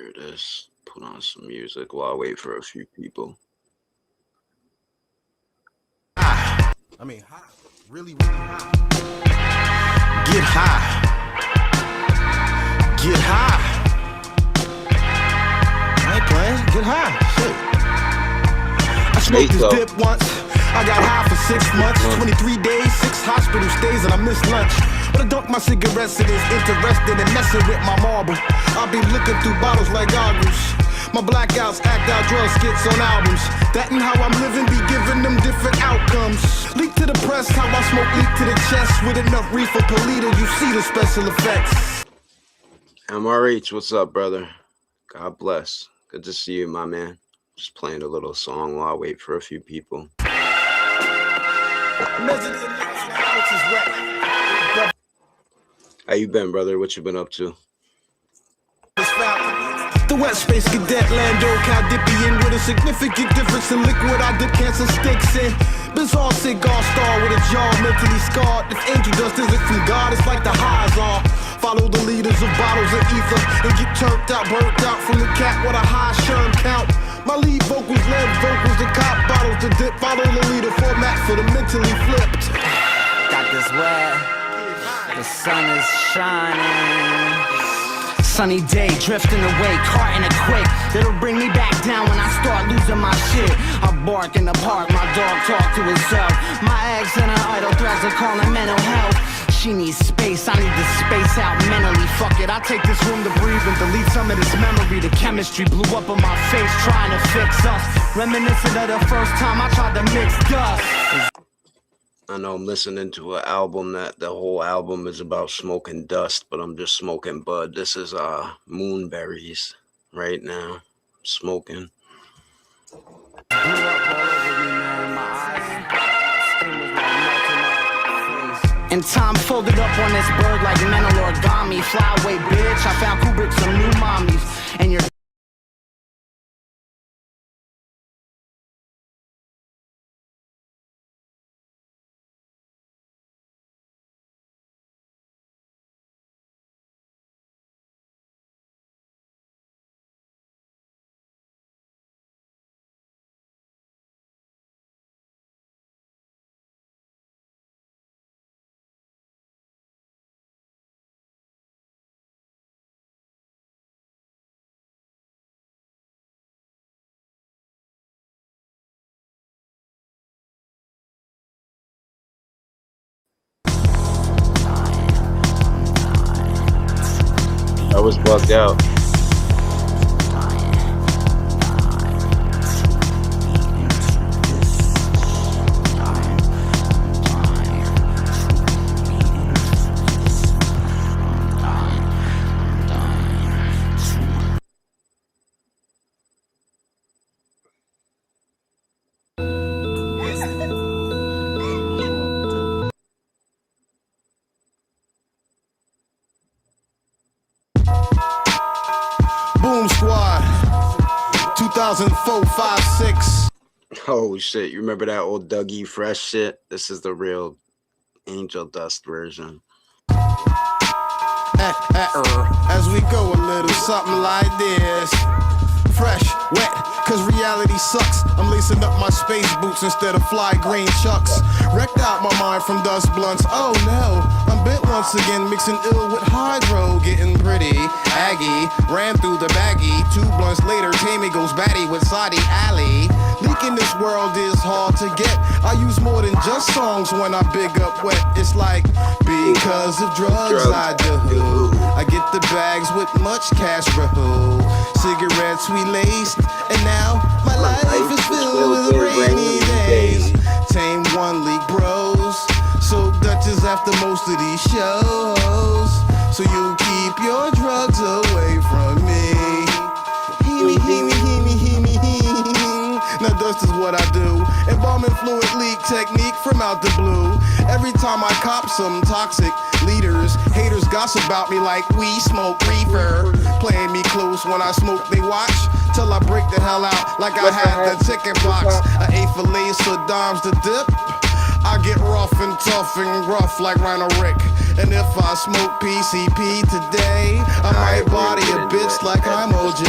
Here it is. Put on some music while I wait for a few people. High. I mean, high. Really, really high. Get high. Get high. I ain't playing. Get high. Shit. I smoked this dip once. I got high for 6 months. 23 days, 6 hospital stays, and I missed lunch. But I dunk my cigarettes and is interested in messing with my marble. I'll be looking through bottles like goggles. My blackouts act out drug skits on albums. That and how I'm living be giving them different outcomes. Leak to the press, how I smoke leak to the chest. With enough reefer per liter, you see the special effects. MRH, what's up, brother? God bless. Good to see you, my man. Just playing a little song while I wait for a few people. How you been, brother? What you been up to? The wet space cadet Lando Caldipian with a significant difference in liquid I dip cancer sticks in. Bizarre cigar star with a jaw mentally scarred. If angel dust isn't from God, it's like the highs are. Follow the leaders of bottles of ether and get turned out, burnt out from the cat with a high sherm count. My lead vocals, lead vocals, the cop bottles to dip. Follow the leader format for the mentally flipped. Got this wet, the sun is shining. Sunny day, drifting away, caught in a quake. It'll bring me back down when I start losing my shit. I bark in the park, my dog talk to himself. My ex and her idle threats are calling mental health. She needs space, I need to space out mentally. Fuck it, I take this room to breathe and delete some of this memory. The chemistry blew up on my face, trying to fix us. Reminiscent of the first time I tried to mix dust. I know I'm listening to an album that the whole album is about smoking dust, but I'm just smoking bud. This is Moonberries right now. Smoking. And time folded up on this bird like mental origami. Fly away, bitch. I found Kubrick some new mommies. And you're I was bugged out. Boom Squad 2004, 5, 6. Oh shit, you remember that old Dougie Fresh shit? This is the real Angel Dust version. As we go a little something like this. Fresh, wet, cause reality sucks. I'm lacing up my space boots instead of fly green chucks. Wrecked out my mind from dust blunts. Oh no, I'm bent once again, mixing ill with hydro. Getting pretty, aggy, ran through the baggie. 2 blunts later, Tammy goes batty with Saudi Ali. Leaking this world is hard to get. I use more than just songs when I big up wet. It's like, because of drugs I do. I get the bags with much cash, bro. Cigarettes we laced, and now my life is filled with rainy days. Tame one league bros, so Dutchess after most of these shows. So you keep your drugs away from me. Now dust is what I do. Embalming fluid leak technique from out the blue. Every time I cop some toxic leaders, haters gossip about me like we smoke reefer. Playing me close when I smoke, they watch till I break the hell out like I had the chicken pox. I ate fillets for dimes to dip. I get rough and tough and rough like Rhino Rick. And if I smoke PCP today, I might body a bitch like I'm OJ.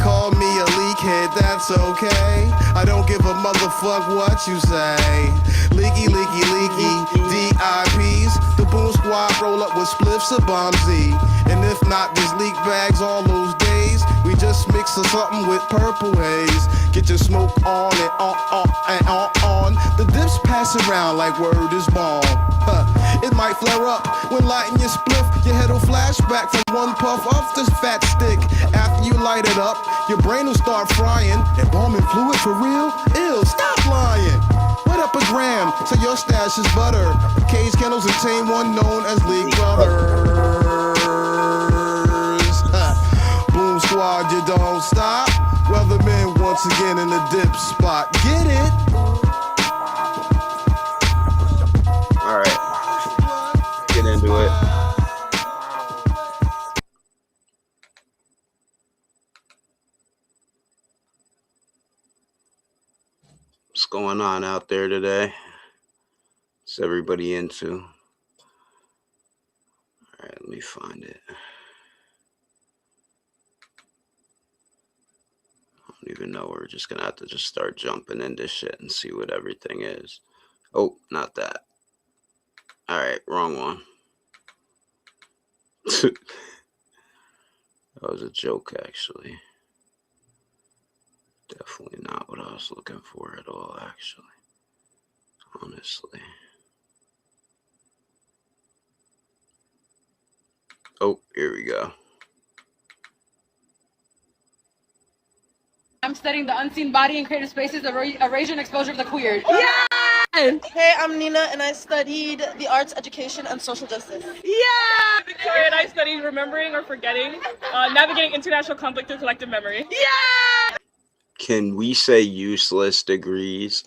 Call me a leakhead, that's okay. I don't give a motherfuck what you say. Leaky, leaky, leaky, DIPs. The Boom Squad roll up with spliffs of Bomb Z. And if not, these leak bags all those days. We just mix something with purple haze. Get your smoke on and on. The dips pass around like word is born. It might flare up when lighting your spliff. Your head will flash back from one puff off this fat stick. After you light it up, your brain will start frying. Embalming fluid for real? Ew, stop lying. What up a gram? So your stash is butter. Cage candles and tame one known as League Brothers. Boom Squad, you don't stop. Weatherman once again in the dip spot. Get it? Alright. Get into it. What's going on out there today? What's everybody into? Alright, let me find it. I don't even know. We're just gonna have to just start jumping into shit and see what everything is. Oh, not that. Alright, wrong one. That was a joke, actually. Definitely not what I was looking for at all, actually. Honestly. Oh, here we go. I'm studying the unseen body in creative spaces, erasure and exposure of the queer. Yeah! Hey, I'm Nina, and I studied the arts, education, and social justice. Yeah! Victoria and I studied remembering or forgetting, navigating international conflict through collective memory. Yeah! Can we say useless degrees?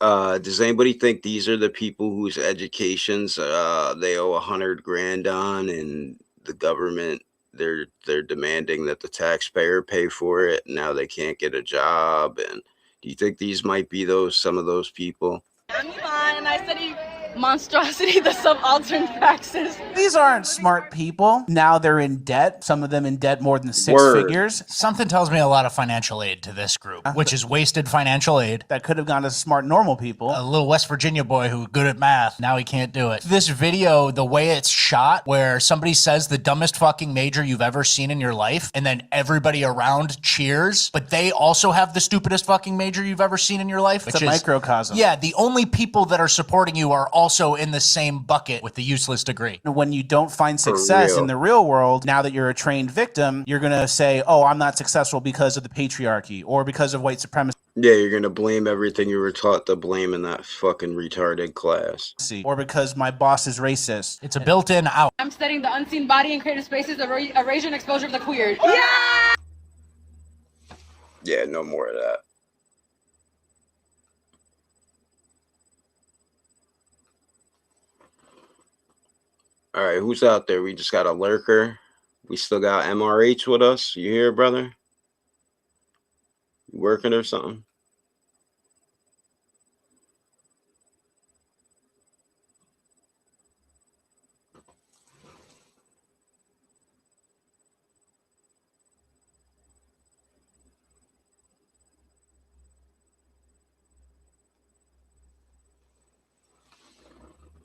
Does anybody think these are the people whose educations they owe $100,000 on, and the government they're demanding that the taxpayer pay for it? Now they can't get a job, and do you think these might be some of those people? I'm Iman, and I study monstrosity, the subaltern praxis. These aren't smart people. Now they're in debt. Some of them in debt more than six figures. Something tells me a lot of financial aid to this group, which is wasted financial aid. That could have gone to smart, normal people. A little West Virginia boy who good at math. Now he can't do it. This video, the way it's shot, where somebody says the dumbest fucking major you've ever seen in your life, and then everybody around cheers, but they also have the stupidest fucking major you've ever seen in your life. It's a microcosm. Yeah, the only people that are supporting you are also in the same bucket with the useless degree. When you don't find success in the real world, now that you're a trained victim, you're going to say, oh, I'm not successful because of the patriarchy or because of white supremacy. Yeah, you're going to blame everything you were taught to blame in that fucking retarded class. Or because my boss is racist. It's a built-in out. I'm studying the unseen body in creative spaces, erasure and exposure of the queer. Yeah! Yeah, no more of that. All right, who's out there? We just got a lurker. We still got MRH with us. You here, brother? You working or something?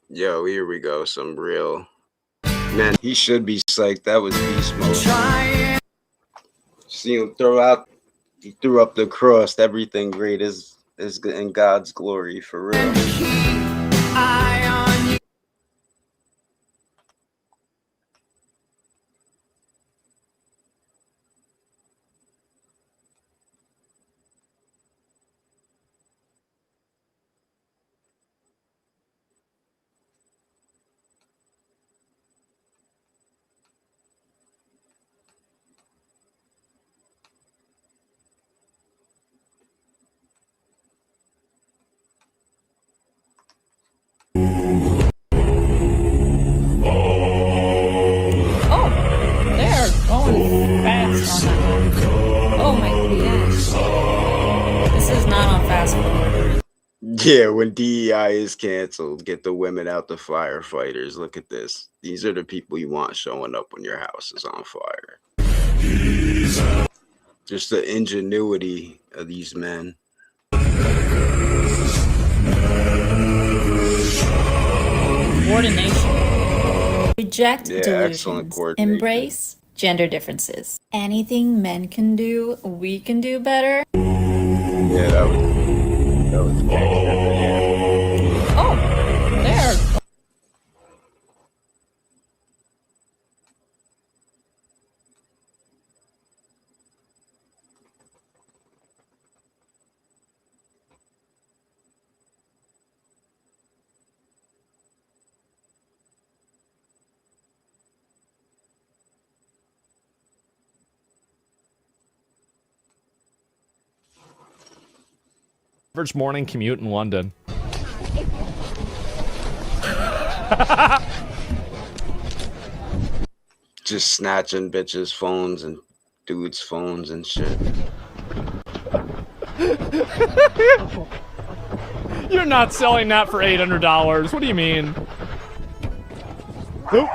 Yo, here we go. Some real... Man, he should be psyched. That was beast mode. See him he threw up the cross. Everything great is in God's glory, for real. Yeah, when DEI is canceled, get the women out the firefighters. Look at this. These are the people you want showing up when your house is on fire. Just the ingenuity of these men. Coordination. Reject Yeah, excellent delusions. coordination. Embrace gender differences. Anything men can do, we can do better. Yeah, that was Oh, there. Average morning commute in London. just snatching bitches' phones and dudes' phones and shit. You're not selling that for $800. What do you mean? Nope.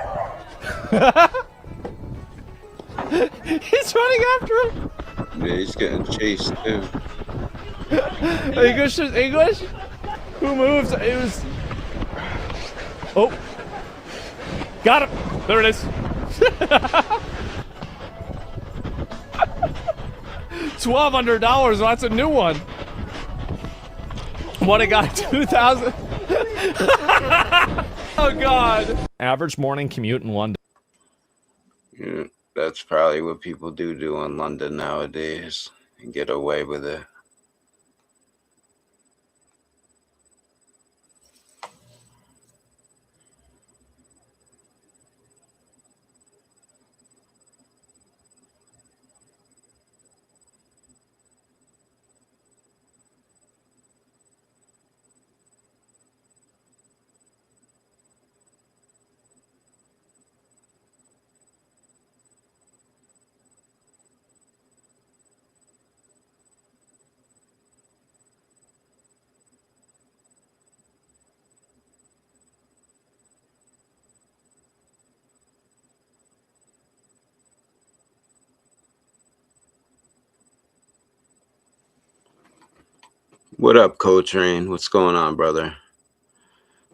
He's running after him. Yeah, he's getting chased too. English is English? Who moves? It was. Oh. Got him. There it is. $1,200. That's a new one. What a guy. 2,000. Oh God. Average morning commute in London. Yeah, that's probably what people do in London nowadays and get away with it. What up, Co-Train? What's going on, brother?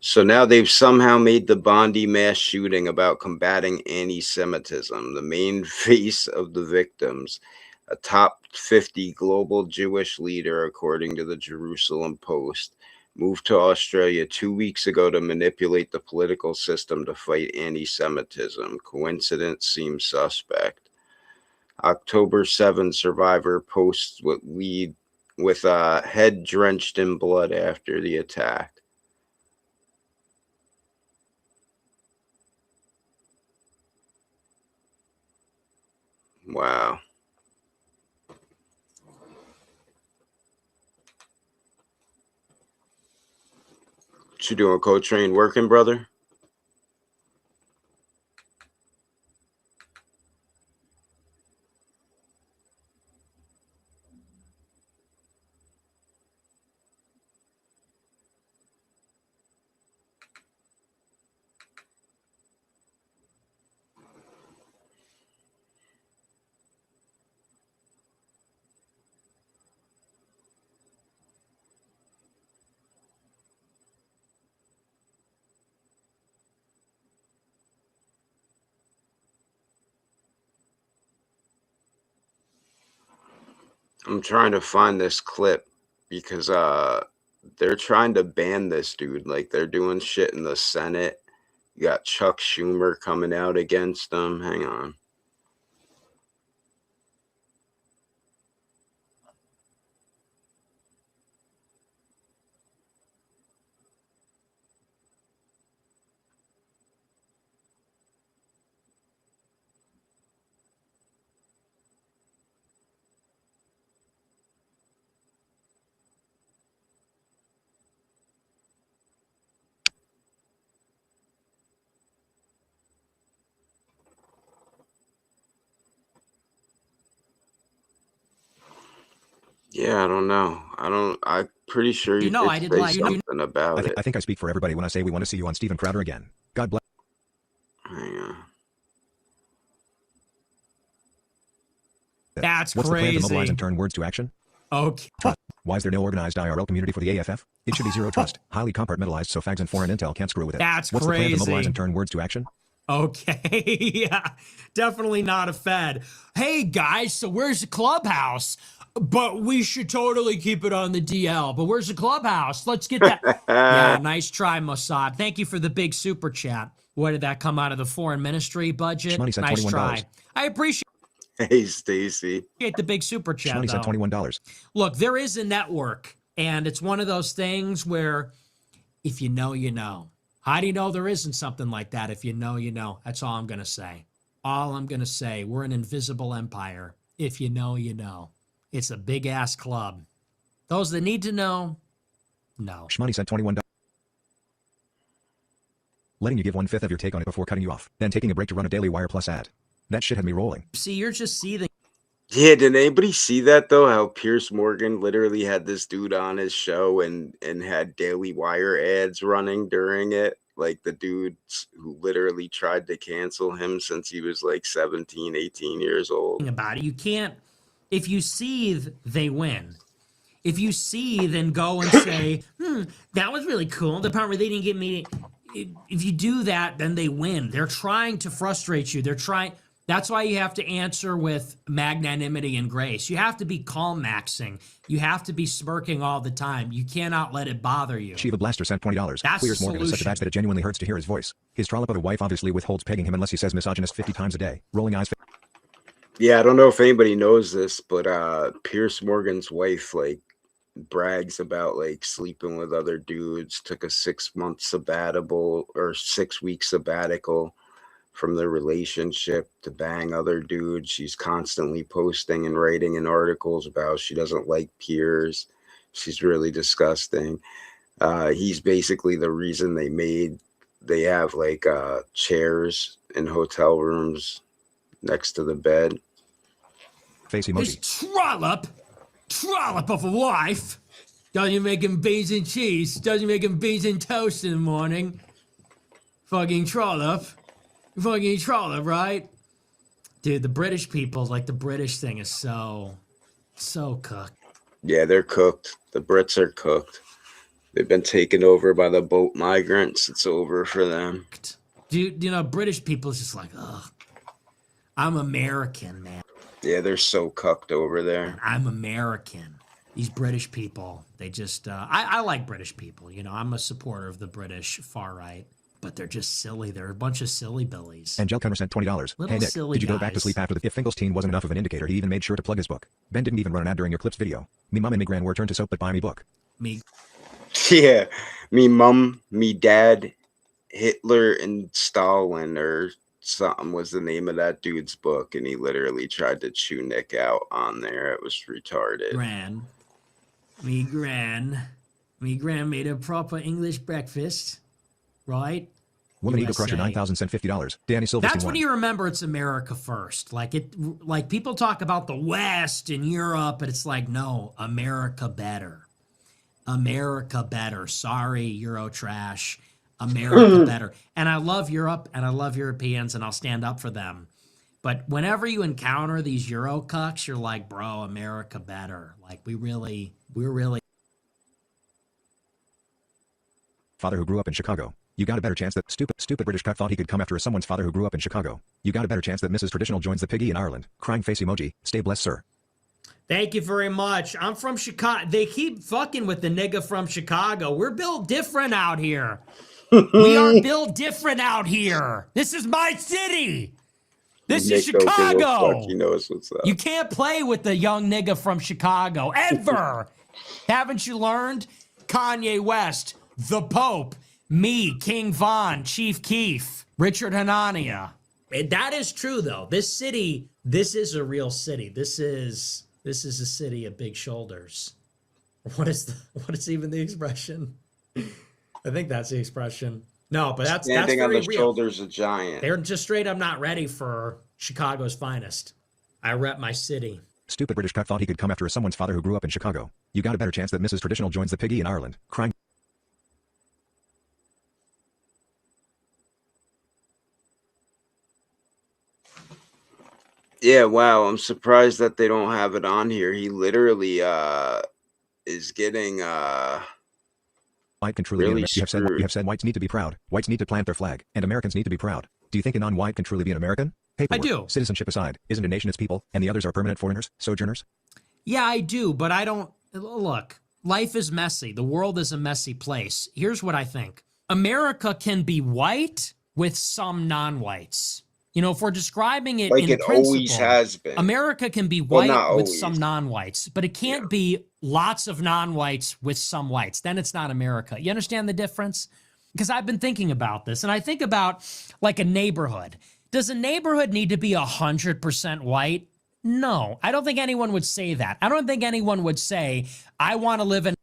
So now they've somehow made the Bondi mass shooting about combating anti-Semitism. The main face of the victims, a top 50 global Jewish leader, according to the Jerusalem Post, moved to Australia 2 weeks ago to manipulate the political system to fight anti-Semitism. Coincidence seems suspect. October 7 survivor posts with a head drenched in blood after the attack. Wow. What you doing, Co-Train? Working, brother? I'm trying to find this clip because they're trying to ban this dude. Like they're doing shit in the Senate. You got Chuck Schumer coming out against them. Hang on. Yeah, I don't know. I don't. I'm pretty sure You you know, did I did say like. something about it. I think I speak for everybody when I say we want to see you on Steven Crowder again. God bless. Hang on. That's What's the plan to mobilize crazy. and turn words to action? Okay. Trust. Why is there no organized IRL community for the AFF? It should be zero trust, highly compartmentalized so fags and foreign intel can't screw with it. That's What's the plan to mobilize crazy. and turn words to action? Okay, yeah, definitely not a Fed. Hey guys, so where's the clubhouse? But we should totally keep it on the DL. But where's the clubhouse? Let's get that. Yeah, nice try, Mossad. Thank you for the big super chat. Where did that come out of the foreign ministry budget? Shmoney said Nice $21. try. I appreciate Hey, Stacy. the big super chat. Shmoney said Though. $21. Look, there is a network, and it's one of those things where if you know, you know. How do you know there isn't something like that? If you know, you know. That's all I'm going to say. All I'm going to say. We're an invisible empire. If you know, you know. It's a big-ass club. Those that need to know, no. Shmoney said $21. Letting you give 1/5 of your take on it before cutting you off, then taking a break to run a Daily Wire Plus ad. That shit had me rolling. See, you're just seething. Yeah, did anybody see that though? How Pierce Morgan literally had this dude on his show and had Daily Wire ads running during it? Like the dudes who literally tried to cancel him since he was like 17, 18 years old. About it. You can't, if you seethe, they win. If you seethe and go and say, that was really cool. The part where they didn't get me. If you do that, then they win. They're trying to frustrate you. They're trying. That's why you have to answer with magnanimity and grace. You have to be calm maxing. You have to be smirking all the time. You cannot let it bother you. Shiva Blaster sent $20. That's Clears the Morgan is such a solution. badge that it genuinely hurts to hear his voice. His trollop of a wife obviously withholds pegging him unless he says misogynist 50 times a day. Rolling eyes. Yeah, I don't know if anybody knows this, but Pierce Morgan's wife like brags about like sleeping with other dudes, took a 6-month sabbatical or 6-week sabbatical from the relationship to bang other dudes. She's constantly posting and writing in articles about she doesn't like Piers. She's really disgusting. He's basically the reason they have like chairs in hotel rooms next to the bed. Face emoji. This trollop of a wife. Doesn't make him beans and cheese. Doesn't make him beans and toast in the morning. Fucking trollop. Fucking trollop, right? Dude, the British people, like the British thing is so cooked. Yeah, they're cooked. The Brits are cooked. They've been taken over by the boat migrants. It's over for them. Dude, you know, British people is just like, ugh. I'm American, man. Yeah, they're so cucked over there. I'm American. These British people, they just, I like British people. You know, I'm a supporter of the British far right. But they're just silly. They're a bunch of silly billies. Angel Cunner sent $20. Little Hey Nick, silly did you go back to guys. sleep after the If Finkelstein wasn't enough of an indicator, he even made sure to plug his book. Ben didn't even run an ad during your clips video. Me mom and me gran were turned to soap but buy me book. Me. Yeah, me mum, me dad, Hitler and Stalin or something was the name of that dude's book, and he literally tried to chew Nick out on there. It was retarded. Me gran made a proper English breakfast, right? Woman Eagle USA. Crusher 9,000 sent $50. Danny Silverstein That's when won. you remember it's America first. Like people talk about the West and Europe, but it's like, no, America better. America better. Sorry, Euro trash. America better. And I love Europe and I love Europeans and I'll stand up for them. But whenever you encounter these Euro cucks, you're like, bro, America better. Like we're really. Father who grew up in Chicago. You got a better chance that stupid British cunt thought he could come after someone's father who grew up in Chicago. You got a better chance that Mrs. Traditional joins the piggy in Ireland. Crying face emoji. Stay blessed, sir. Thank you very much. I'm from Chicago. They keep fucking with the nigga from Chicago. We're built different out here. We are built different out here. This is my city. This is Nick don't give a Chicago. fuck. He knows what's up. You can't play with the young nigga from Chicago ever. Haven't you learned? Kanye West, the Pope, me, King Von, Chief Keef, Richard Hanania. That is true though. This city, this is a real city. This is a city of big shoulders. What is even the expression? I think that's the expression. No, but that's Standing on very the real. shoulders of giant. They're just straight up not ready for Chicago's finest. I rep my city. Stupid British cunt thought he could come after someone's father who grew up in Chicago. You got a better chance that Mrs. Traditional joins the piggy in Ireland. Crying. Yeah, wow. I'm surprised that they don't have it on here. He literally is getting White can truly really be you screwed. have said whites need to be proud. Whites need to plant their flag, and Americans need to be proud. Do you think a non-white can truly be an American? Paperwork, do. citizenship aside, isn't a nation its people, and the others are permanent foreigners, sojourners? Yeah, I do, but I don't. Look, life is messy. The world is a messy place. Here's what I think. America can be white with some non-whites. You know, if we're describing it Like in it principle, always has been. America can be Well, white not with always. some non-whites, but it can't be lots of non-whites with some whites. Then it's not America. You understand the difference? Because I've been thinking about this, and I think about like a neighborhood. Does a neighborhood need to be 100% white? No, I don't think anyone would say that. I don't think anyone would say, I want to live in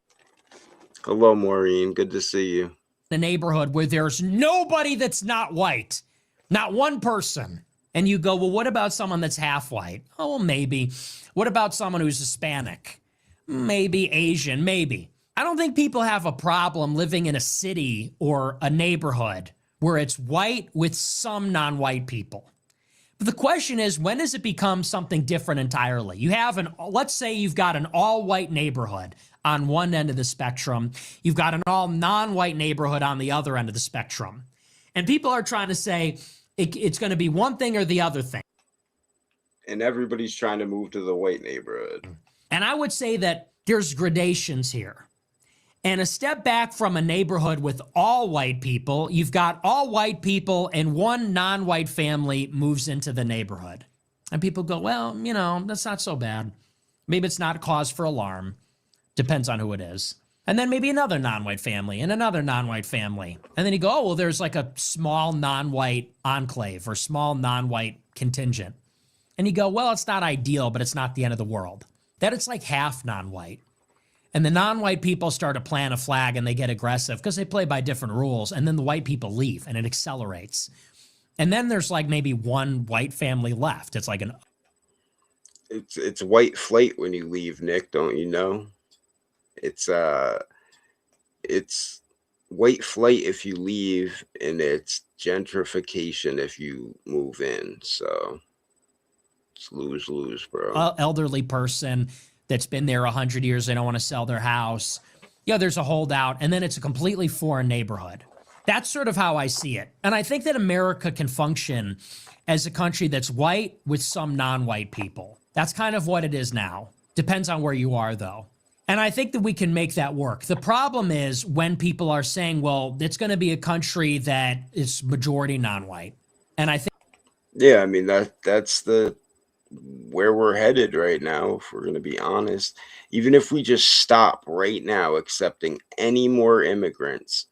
Hello, Maureen. Good to see you. a neighborhood where there's nobody that's not white, not one person. And you go, well, what about someone that's half white? Oh, well, maybe. What about someone who's Hispanic? Maybe Asian, maybe. I don't think people have a problem living in a city or a neighborhood where it's white with some non-white people. But the question is, when does it become something different entirely? You have let's say you've got an all-white neighborhood on one end of the spectrum. You've got an all non-white neighborhood on the other end of the spectrum. And people are trying to say it's going to be one thing or the other thing. And everybody's trying to move to the white neighborhood. And I would say that there's gradations here. And a step back from a neighborhood with all white people, you've got all white people and one non-white family moves into the neighborhood. And people go, well, you know, that's not so bad. Maybe it's not a cause for alarm. Depends on who it is. And then maybe another non-white family and another non-white family. And then you go, oh, well, there's like a small non-white enclave or small non-white contingent. And you go, well, it's not ideal, but it's not the end of the world. That it's like half non-white. And the non-white people start to plant a flag and they get aggressive because they play by different rules. And then the white people leave and it accelerates. And then there's like maybe one white family left. It's like It's white flight when you leave, Nick, don't you know? It's white flight if you leave, and it's gentrification if you move in. So it's lose-lose, bro. Elderly person that's been there 100 years, they don't want to sell their house. Yeah, there's a holdout, and then it's a completely foreign neighborhood. That's sort of how I see it. And I think that America can function as a country that's white with some non-white people. That's kind of what it is now. Depends on where you are, though. And I think that we can make that work. The problem is when people are saying, well, it's going to be a country that is majority non-white. And I think... Yeah, I mean, that's where we're headed right now, if we're going to be honest. Even if we just stop right now accepting any more immigrants,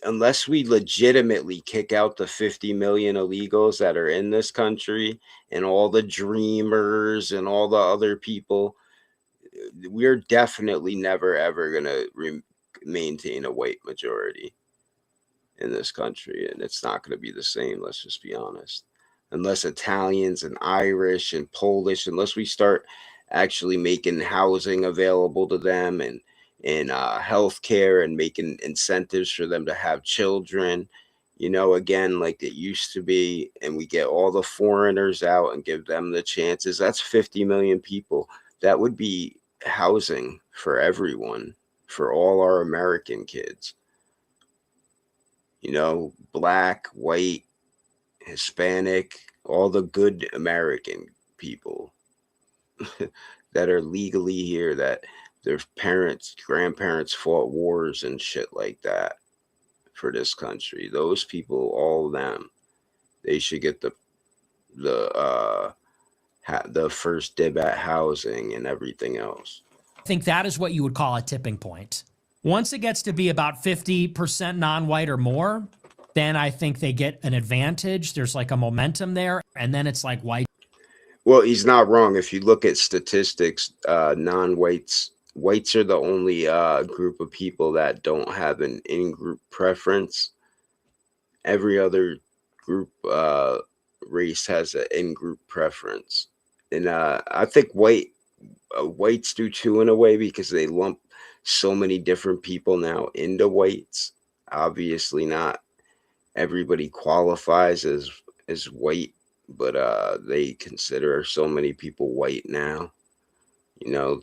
unless we legitimately kick out the 50 million illegals that are in this country and all the dreamers and all the other people, we're definitely never ever going to maintain a white majority in this country. And it's not going to be the same, let's just be honest. Unless Italians and Irish and Polish, unless we start actually making housing available to them and healthcare and making incentives for them to have children, you know, again, like it used to be, and we get all the foreigners out and give them the chances, that's 50 million people. That would be housing for everyone, for all our American kids. You know, black, white, Hispanic, all the good American people that are legally here, that their parents, grandparents fought wars and shit like that for this country. Those people, all of them, they should get the first dib at housing and everything else. I think that is what you would call a tipping point. Once it gets to be about 50% non-white or more, then I think they get an advantage. There's like a momentum there. And then it's like white. Well, he's not wrong. If you look at statistics, whites are the only group of people that don't have an in-group preference. Every other group race has an in-group preference. And I think whites do too in a way because they lump so many different people now into whites. Obviously, not everybody qualifies as white, but they consider so many people white now. You know,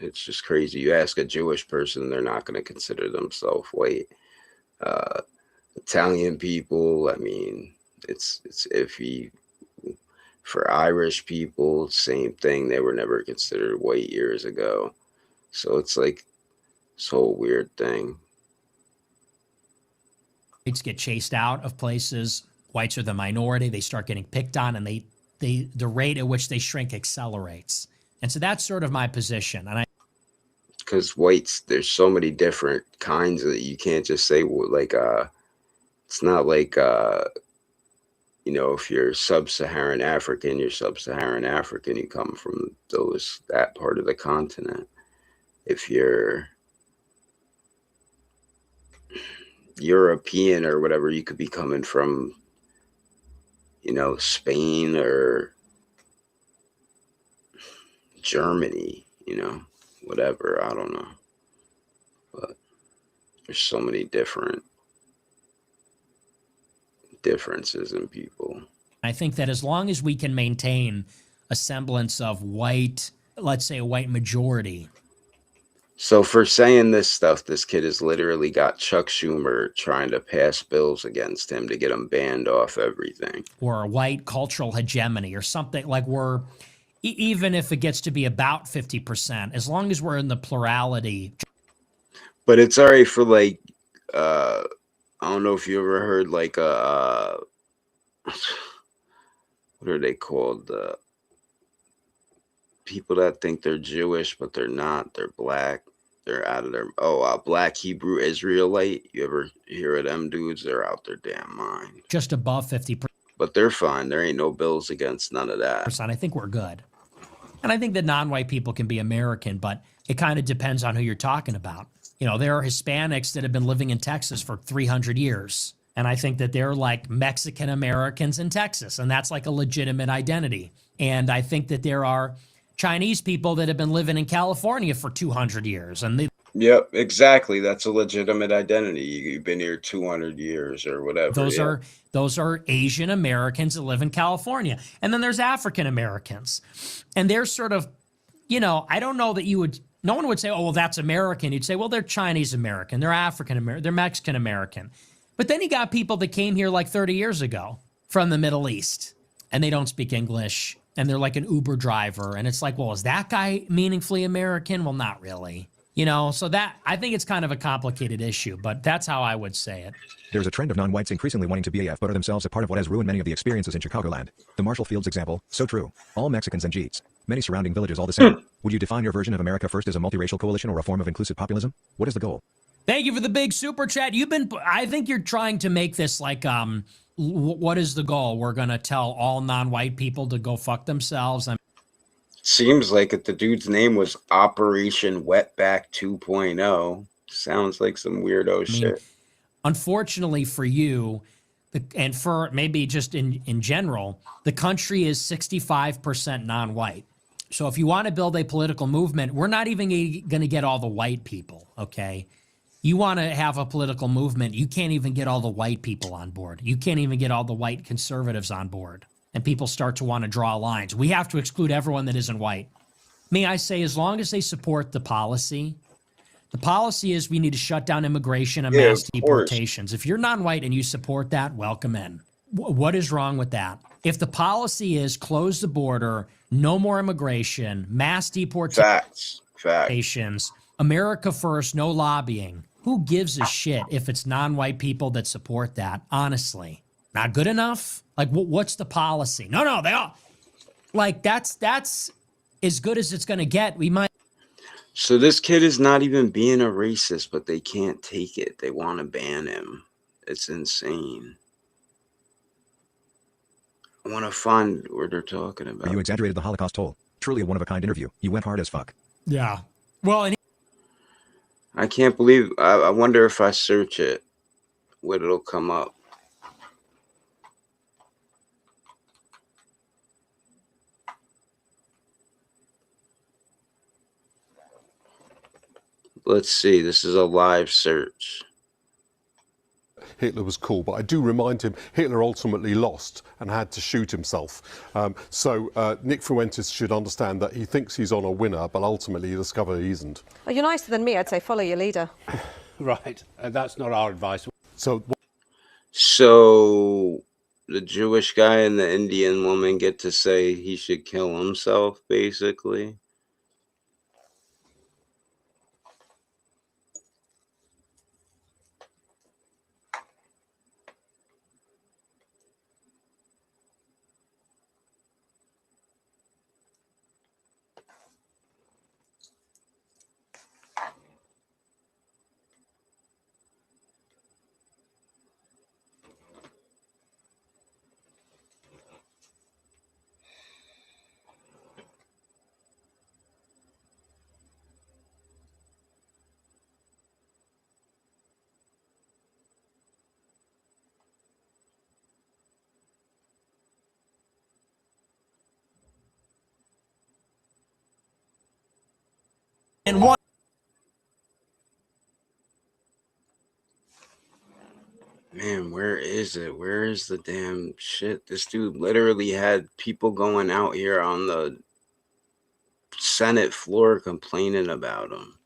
it's just crazy. You ask a Jewish person, they're not going to consider themselves white. Uh, Italian people, I mean, it's iffy. For Irish people, same thing. They were never considered white years ago. So it's like this whole weird thing. Whites get chased out of places. Whites are the minority. They start getting picked on, and the rate at which they shrink accelerates. And so that's sort of my position. And because whites, there's so many different kinds that you can't just say like it's not like you know, if you're sub-Saharan African, you're sub-Saharan African. You come from that part of the continent. If you're European or whatever, you could be coming from, you know, Spain or Germany, you know, whatever. I don't know. But there's so many differences in people. I think that as long as we can maintain a semblance of white, let's say a white majority. So for saying this stuff, this kid has literally got Chuck Schumer trying to pass bills against him to get him banned off everything. Or a white cultural hegemony or something like even if it gets to be about 50%, as long as we're in the plurality. But it's all right for like, I don't know if you ever heard like what are they called? People that think they're Jewish but they're not. They're black. They're out of their Black Hebrew Israelite. You ever hear of them dudes? They're out their damn mind. Just above 50%. But they're fine. There ain't no bills against none of that. I think we're good. And I think that non-white people can be American, but it kind of depends on who you're talking about. You know, there are Hispanics that have been living in Texas for 300 years. And I think that they're like Mexican Americans in Texas. And that's like a legitimate identity. And I think that there are Chinese people that have been living in California for 200 years. And yep, exactly. That's a legitimate identity. You've been here 200 years or whatever. Those are Asian Americans that live in California. And then there's African Americans. And they're sort of, you know, I don't know that no one would say, oh, well, that's American. You'd say, well, they're Chinese American, they're African American, they're Mexican American. But then you got people that came here like 30 years ago from the Middle East, and they don't speak English, and they're like an Uber driver. And it's like, well, is that guy meaningfully American? Well, not really. You know, so that, I think it's kind of a complicated issue, but that's how I would say it. There's a trend of non-whites increasingly wanting to BAF but are themselves a part of what has ruined many of the experiences in Chicagoland. The Marshall Fields example, so true. All Mexicans and Jeets. Many surrounding villages all the same. Would you define your version of America First as a multiracial coalition or a form of inclusive populism? What is the goal? Thank you for the big super chat. I think you're trying to make this like, what is the goal? We're going to tell all non-white people to go fuck themselves. Seems like it. The dude's name was Operation Wetback 2.0. Sounds like some weirdo shit. Unfortunately for you, and for maybe just in general, the country is 65% non-white. So if you want to build a political movement, we're not even going to get all the white people, okay? You want to have a political movement, you can't even get all the white people on board. You can't even get all the white conservatives on board. And people start to want to draw lines. We have to exclude everyone that isn't white. May I say, as long as they support the policy is we need to shut down immigration and mass deportations. If you're non-white and you support that, welcome in. What is wrong with that? If the policy is close the border, no more immigration, mass deportations, Facts. America first, no lobbying. Who gives a shit if it's non-white people that support that? Honestly, not good enough? Like, what's the policy? No, they all, like, that's as good as it's going to get. We might. So this kid is not even being a racist, but they can't take it. They want to ban him. It's insane. I want to find where they're talking about. You exaggerated the Holocaust toll. Truly a one-of-a-kind interview. You went hard as fuck. Yeah. Well, and I can't believe. I wonder if I search it, what it'll come up. Let's see. This is a live search. Hitler was cool, but I do remind him Hitler ultimately lost and had to shoot himself. So Nick Fuentes should understand that he thinks he's on a winner, but ultimately you discover he isn't. Well, you're nicer than me. I'd say follow your leader. Right. That's not our advice. So the Jewish guy and the Indian woman get to say he should kill himself, basically. And one. Man, where is it? Where is the damn shit? This dude literally had people going out here on the Senate floor complaining about him.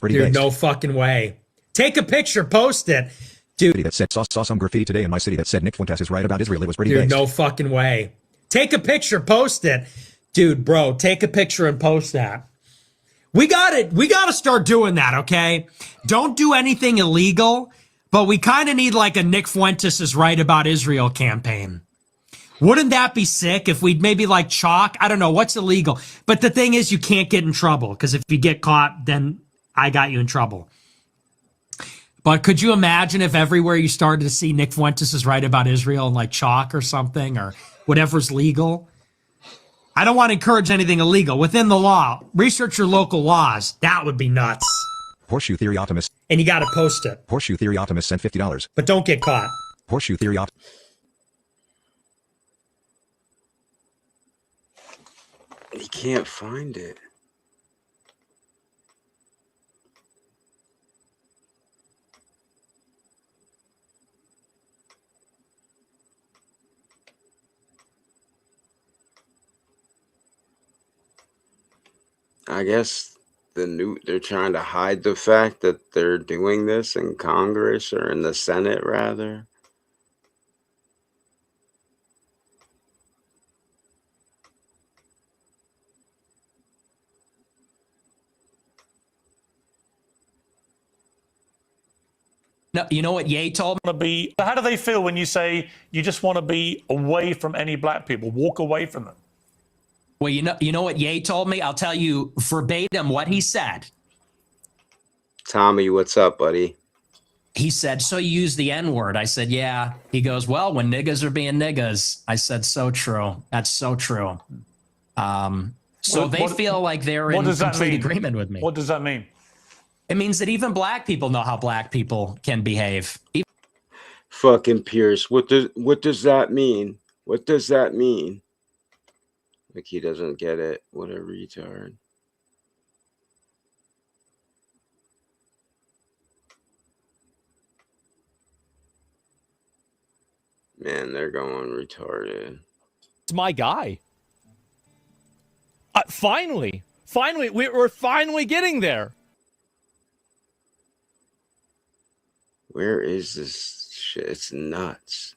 Dude, no fucking way. Take a picture, post it. Dude, that said, saw some graffiti today in my city that said Nick Fuentes is right about Israel. It was pretty dude, based. no fucking way. Take a picture, post it. Dude, bro, take a picture and post that. We got it. We got to start doing that, okay? Don't do anything illegal, but we kind of need like a Nick Fuentes is right about Israel campaign. Wouldn't that be sick if we'd maybe like chalk? I don't know what's illegal. But the thing is, you can't get in trouble because if you get caught, then I got you in trouble. But could you imagine if everywhere you started to see Nick Fuentes is right about Israel and like chalk or something or whatever's legal? I don't want to encourage anything illegal. Within the law, research your local laws. That would be nuts. Horseshoe Theory Optimist. And you got to post it. Horseshoe Theory Optimist sent $50. But don't get caught. Horseshoe Theory Optimist. He can't find it. I guess they're trying to hide the fact that they're doing this in Congress or in the Senate, rather. No, you know what Ye told me? How do they feel when you say you just want to be away from any black people, walk away from them? Well, you know what Ye told me? I'll tell you verbatim what he said. Tommy, what's up, buddy? He said, so you use the N-word. I said, yeah. He goes, well, when niggas are being niggas. I said, so true. That's so true. So they feel like they're in complete agreement with me. What does that mean? It means that even black people know how black people can behave. Fucking Pierce. What does that mean? What does that mean? Like he doesn't get it. What a retard. Man, they're going retarded. It's my guy. Finally, we're finally getting there. Where is this shit? It's nuts.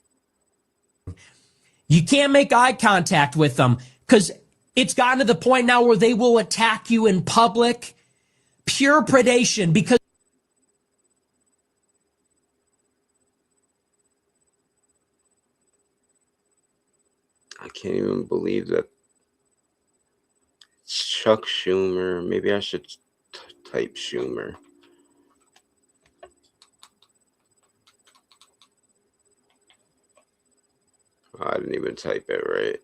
You can't make eye contact with them because it's gotten to the point now where they will attack you in public. Pure predation because I can't even believe that. Chuck Schumer. Maybe I should type Schumer. Oh, I didn't even type it right.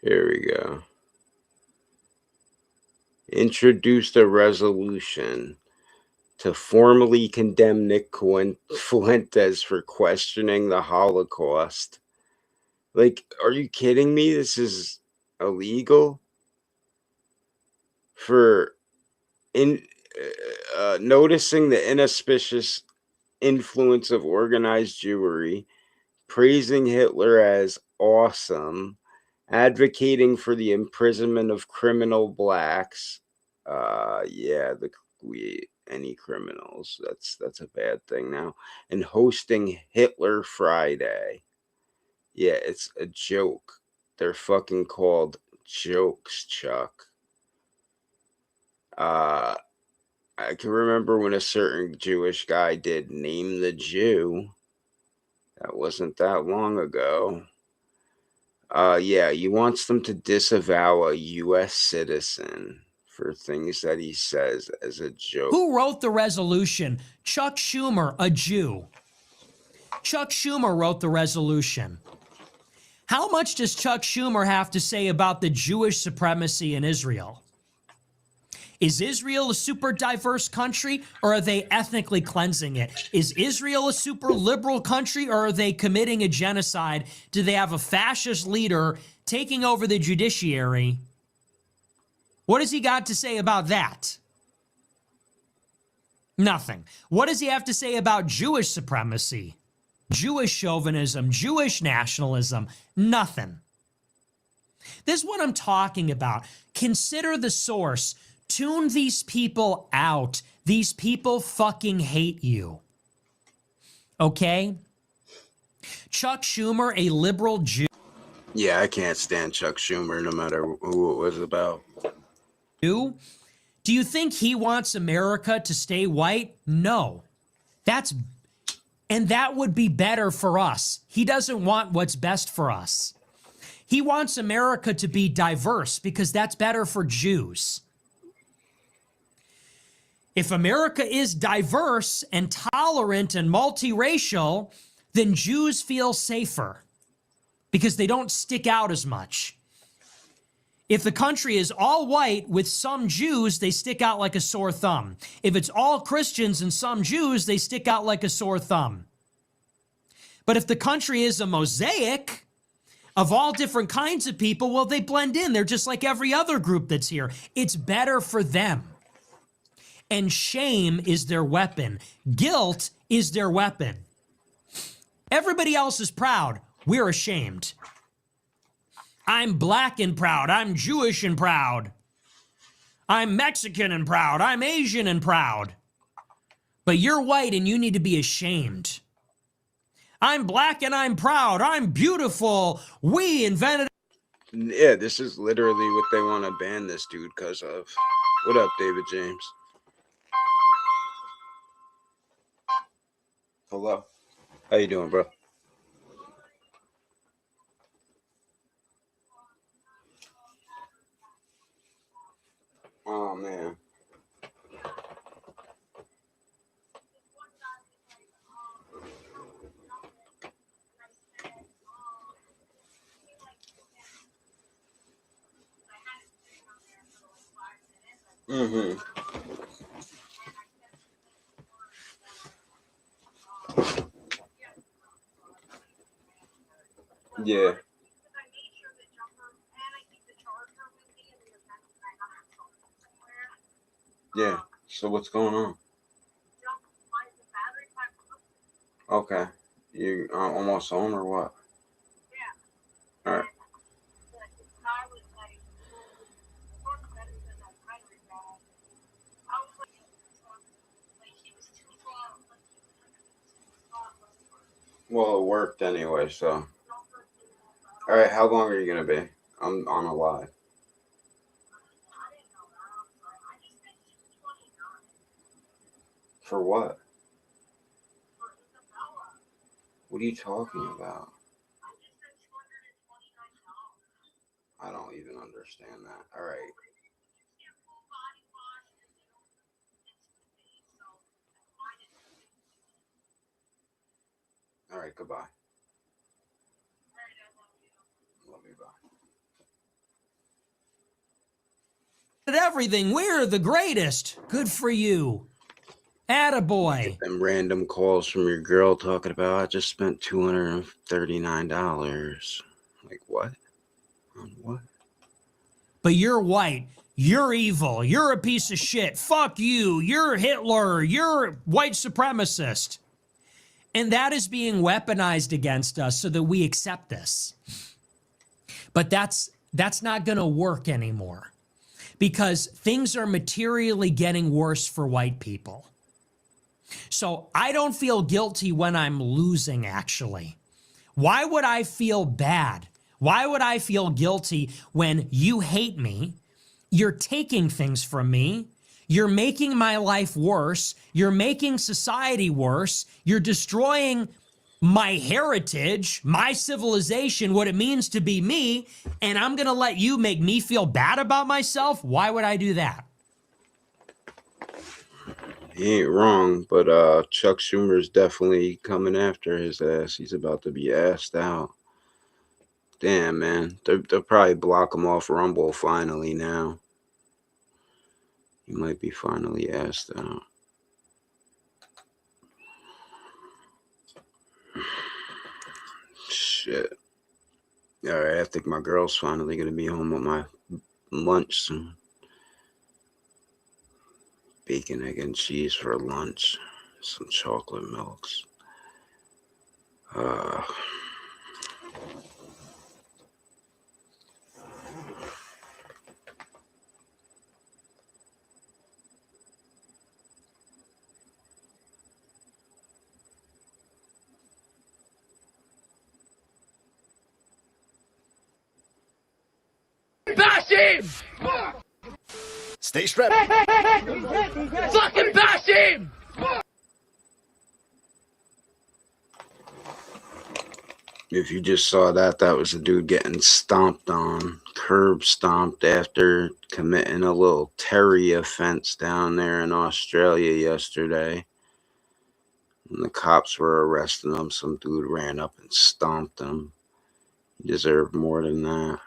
Here we go. Introduced a resolution to formally condemn Nick Fuentes for questioning the Holocaust. Like, are you kidding me? This is illegal? For noticing the inauspicious influence of organized Jewry, praising Hitler as awesome, advocating for the imprisonment of criminal blacks. Any criminals. That's a bad thing now. And hosting Hitler Friday. Yeah, it's a joke. They're fucking called jokes, Chuck. I can remember when a certain Jewish guy did Name the Jew. That wasn't that long ago. Yeah, he wants them to disavow a U.S. citizen for things that he says as a joke. Who wrote the resolution? Chuck Schumer, a Jew. Chuck Schumer wrote the resolution. How much does Chuck Schumer have to say about the Jewish supremacy in Israel? Is Israel a super diverse country, or are they ethnically cleansing it? Is Israel a super liberal country, or are they committing a genocide? Do they have a fascist leader taking over the judiciary? What has he got to say about that? Nothing. What does he have to say about Jewish supremacy, Jewish chauvinism, Jewish nationalism? Nothing. This is what I'm talking about. Consider the source. Tune these people out. These people fucking hate you. Okay? Chuck Schumer, a liberal Jew. Yeah, I can't stand Chuck Schumer no matter who it was about. Do you think he wants America to stay white? No. And that would be better for us. He doesn't want what's best for us. He wants America to be diverse because that's better for Jews. If America is diverse and tolerant and multiracial, then Jews feel safer because they don't stick out as much. If the country is all white with some Jews, they stick out like a sore thumb. If it's all Christians and some Jews, they stick out like a sore thumb. But if the country is a mosaic of all different kinds of people, well, they blend in. They're just like every other group that's here. It's better for them. And shame is their weapon. Guilt is their weapon. Everybody else is proud. We're ashamed. I'm black and proud. I'm Jewish and proud. I'm Mexican and proud. I'm Asian and proud. But you're white and you need to be ashamed. I'm black and I'm proud. I'm beautiful. We invented. Yeah, this is literally what they want to ban this dude because of. What up, David James? Hello. How you doing, bro? Oh, man. Mm-hmm. Yeah. Yeah. So what's going on? Okay. You almost home or what? All right. Well, it worked anyway, so. All right, how long are you going to be? I'm on a live. For what? What are you talking about? I don't even understand that. All right. All right, goodbye. Love you, bye. Everything. We're the greatest. Good for you. Attaboy. Them random calls from your girl talking about, I just spent $239. Like, what? On what? But you're white. You're evil. You're a piece of shit. Fuck you. You're Hitler. You're white supremacist. And that is being weaponized against us so that we accept this. But that's not going to work anymore because things are materially getting worse for white people. So I don't feel guilty when I'm losing, actually. Why would I feel bad? Why would I feel guilty when you hate me? You're taking things from me. You're making my life worse. You're making society worse. You're destroying my heritage, my civilization, what it means to be me, and I'm going to let you make me feel bad about myself? Why would I do that? He ain't wrong, but Chuck Schumer's definitely coming after his ass. He's about to be assed out. Damn, man. They'll probably block him off Rumble finally now. He might be finally assed out. Shit. Alright, I think my girl's finally gonna be home with my lunch soon. Bacon, egg, and cheese for lunch. Some chocolate milks. Bash him! Stay strapped. Fucking bash him! If you just saw that, that was a dude getting stomped on, curb stomped after committing a little Terry offense down there in Australia yesterday. When the cops were arresting him, some dude ran up and stomped him. He deserved more than that.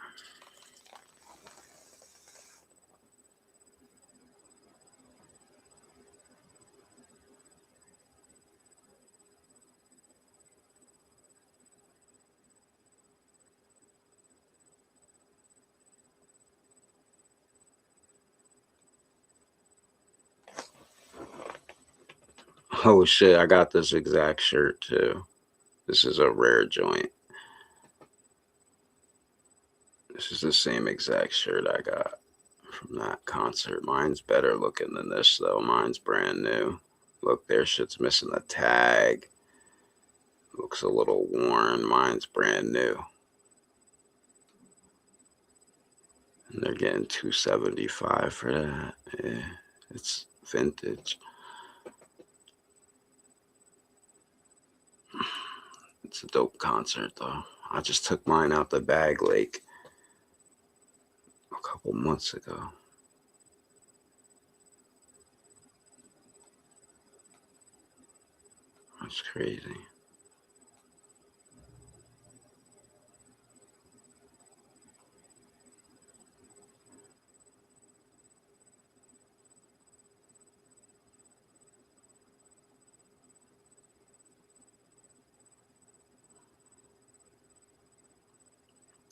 Oh shit, I got this exact shirt too. This is a rare joint. This is the same exact shirt I got from that concert. Mine's better looking than this though. Mine's brand new. Look, their shit's missing the tag. Looks a little worn. Mine's brand new. And they're getting $275 for that. Yeah, it's vintage. It's a dope concert though. I just took mine out the bag like a couple months ago. That's crazy.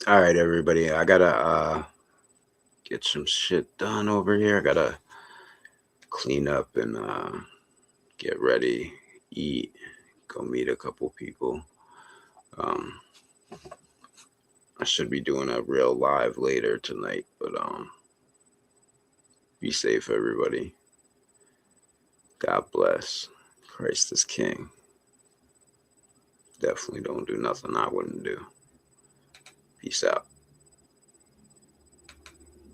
All right, everybody. I gotta get some shit done over here. I gotta clean up and get ready, eat, go meet a couple people. I should be doing a real live later tonight, but be safe, everybody. God bless. Christ is King. Definitely don't do nothing I wouldn't do. Peace out.